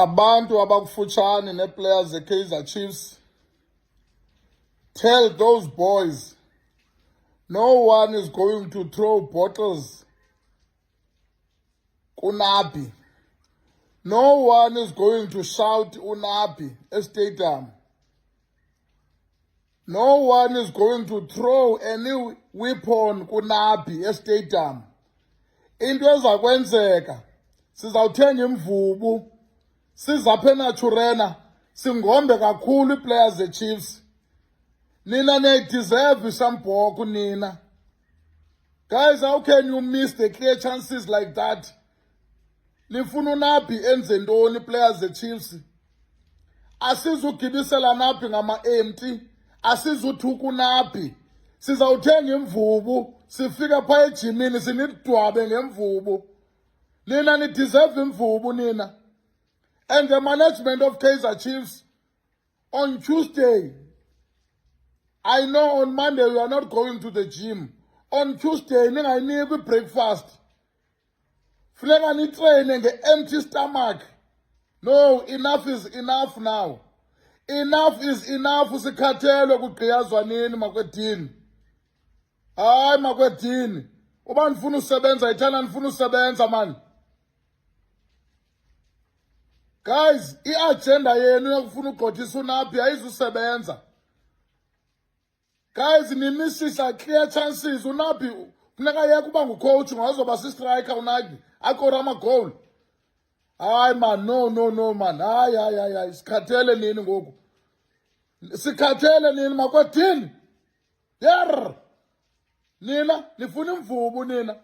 Abantu abakufutshane neeplayers zeKaizer Chiefs, tell those boys no one is going to throw bottles kuNabi. No one is going to shout uNabi estadium. No one is going to throw any weapon kuNabi estadium. Into ezakwenzeka sizawuthenga imvubu sizapha eNaturena singombe kakhulu iiplayers zeChiefs. Nina niyayideserve isambhoko nina. Guys, how can you miss the clear chances like that? Nifuna uNabi enze ntoni players zeChiefs? Asizugibisela Nabi ngama-empty, asizuthuka uNabi. Sizawuthenga imvubu, sifika phaa ejimini sinidwabe ngemvubu. Nina nideserve imvubu nina. And the management of Kaizer Chiefs, on Tuesday, I know on Monday you are not going to the gym. On Tuesday, ningayinikwi breakfast. Funeka nitrayine nge-empty stomach. No, enough is enough now. Enough is enough. Sikhathelwe kugqiyazwa nini makwedini. Hayi makwedini. Uba nifuna usebenza yithana nifuna usebenza man. Guys, i-agenda yenu yokufuna ugqothisa uNabi ayizusebenza. Guys, nimisisa clear chances. uNabi funeka yeke uba ngucoach ngazoba si-striker uNabi. Akora amagoli. Hayi man, no man. Hayi. Sikhathele nini ngoku. Sikhathele nini makwedini. Yer. Nina, nifuna imvubu nina.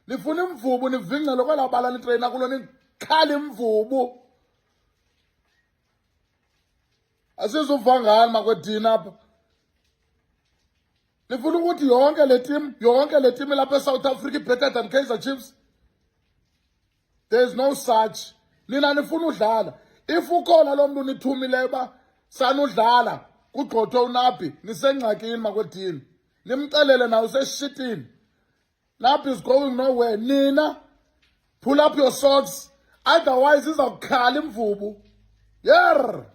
Nifuna imvubu nivingcele kwela bala nitrayina kulo nikhali imvubu. Asizuva ngani makwedini apha. Nifuna ukuthi yonke le team lapha eSouth Africa better than Kaizer Chiefs? There is no such. Nina nifuna udlala. If ukhona lo muntu nithumileyo ba sanudlala kugqothwe uNabi nisengxakini makwedini. Nimcelele nawo seshitini. Nabi is going nowhere. Nina, pull up your socks. Otherwise izawukhala imvubu. Yer.